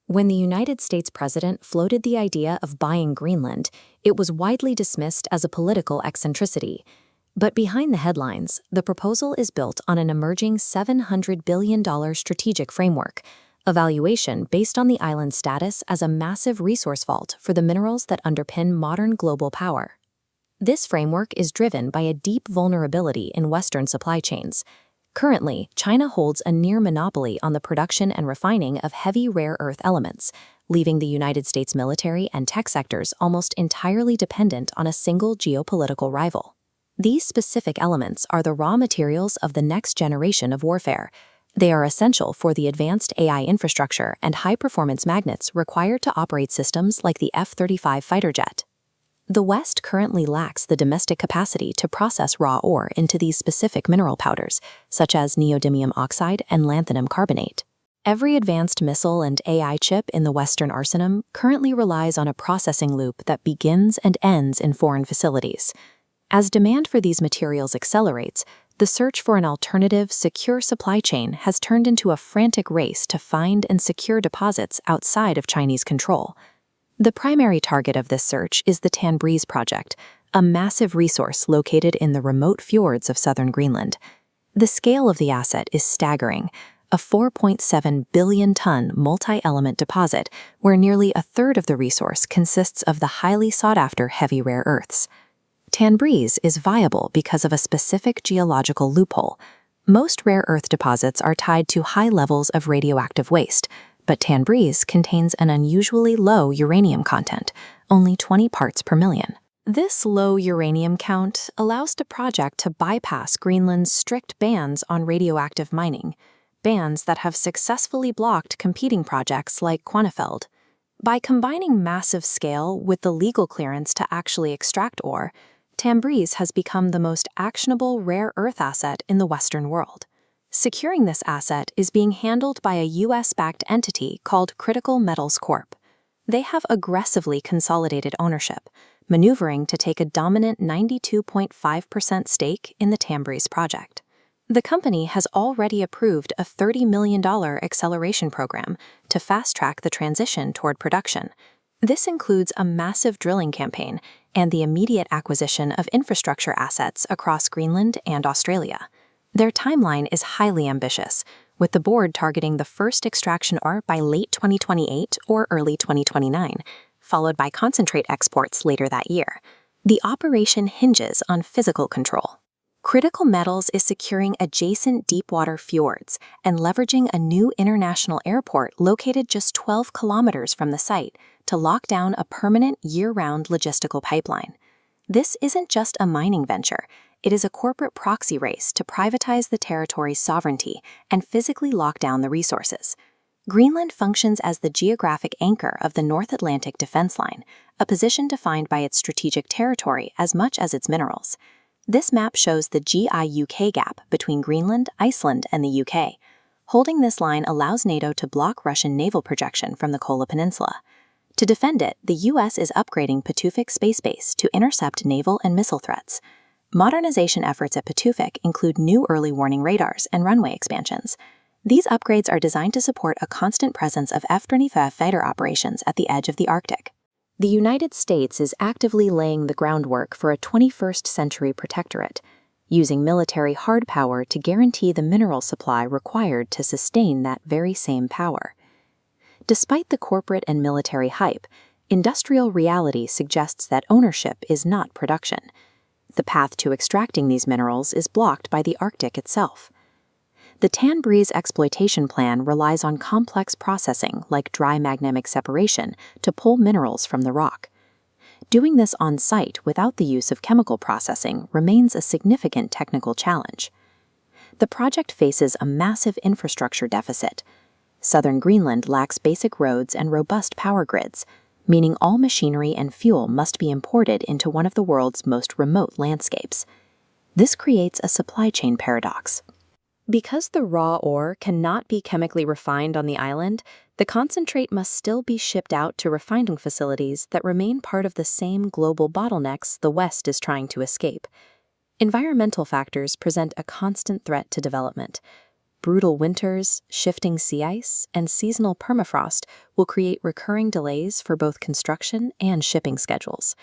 When the United States president floated the idea of buying Greenland, it was widely dismissed as a political eccentricity. But behind the headlines, the proposal is built on an emerging $700 billion strategic framework, a valuation based on the island's status as a massive resource vault for the minerals that underpin modern global power. This framework is driven by a deep vulnerability in Western supply chains. Currently, China holds a near monopoly on the production and refining of heavy rare earth elements, leaving the United States military and tech sectors almost entirely dependent on a single geopolitical rival. These specific elements are the raw materials of the next generation of warfare. They are essential for the advanced AI infrastructure and high-performance magnets required to operate systems like the F-35 fighter jet. The West currently lacks the domestic capacity to process raw ore into these specific mineral powders, such as neodymium oxide and lanthanum carbonate. Every advanced missile and AI chip in the Western arsenal currently relies on a processing loop that begins and ends in foreign facilities. As demand for these materials accelerates, the search for an alternative, secure supply chain has turned into a frantic race to find and secure deposits outside of Chinese control. The primary target of this search is the Tanbreez project, a massive resource located in the remote fjords of southern Greenland. The scale of the asset is staggering, a 4.7 billion-ton multi-element deposit where nearly a third of the resource consists of the highly sought-after heavy rare earths. Tanbreez is viable because of a specific geological loophole. Most rare earth deposits are tied to high levels of radioactive waste, but Tanbreez contains an unusually low uranium content, only 20 parts per million. This low uranium count allows the project to bypass Greenland's strict bans on radioactive mining, bans that have successfully blocked competing projects like Quanefeld. By combining massive scale with the legal clearance to actually extract ore, Tanbreez has become the most actionable rare earth asset in the Western world. Securing this asset is being handled by a U.S.-backed entity called Critical Metals Corp. They have aggressively consolidated ownership, maneuvering to take a dominant 92.5% stake in the Tanbreez project. The company has already approved a $30 million acceleration program to fast-track the transition toward production. This includes a massive drilling campaign and the immediate acquisition of infrastructure assets across Greenland and Australia. Their timeline is highly ambitious, with the board targeting the first extraction ore by late 2028 or early 2029, followed by concentrate exports later that year. The operation hinges on physical control. Critical Metals is securing adjacent deepwater fjords and leveraging a new international airport located just 12 kilometers from the site to lock down a permanent year-round logistical pipeline. This isn't just a mining venture. It is a corporate proxy race to privatize the territory's sovereignty and physically lock down the resources. Greenland functions as the geographic anchor of the North Atlantic Defense Line, a position defined by its strategic territory as much as its minerals. This map shows the GI-UK gap between Greenland, Iceland, and the UK. Holding this line allows NATO to block Russian naval projection from the Kola Peninsula. To defend it, the US is upgrading Patufic Space Base to intercept naval and missile threats. Modernization efforts at Patufic include new early warning radars and runway expansions. These upgrades are designed to support a constant presence of F-35 fighter operations at the edge of the Arctic. The United States is actively laying the groundwork for a 21st century protectorate, using military hard power to guarantee the mineral supply required to sustain that very same power. Despite the corporate and military hype, industrial reality suggests that ownership is not production. The path to extracting these minerals is blocked by the Arctic itself. The Tanbreez exploitation plan relies on complex processing like dry magnemic separation to pull minerals from the rock. Doing this on-site without the use of chemical processing remains a significant technical challenge. The project faces a massive infrastructure deficit. Southern Greenland lacks basic roads and robust power grids, meaning all machinery and fuel must be imported into one of the world's most remote landscapes. This creates a supply chain paradox. Because the raw ore cannot be chemically refined on the island, the concentrate must still be shipped out to refining facilities that remain part of the same global bottlenecks the West is trying to escape. Environmental factors present a constant threat to development. Brutal winters, shifting sea ice, and seasonal permafrost will create recurring delays for both construction and shipping schedules.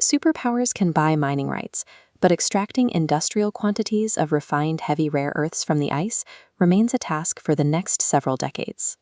Superpowers can buy mining rights, but extracting industrial quantities of refined heavy rare earths from the ice remains a task for the next several decades.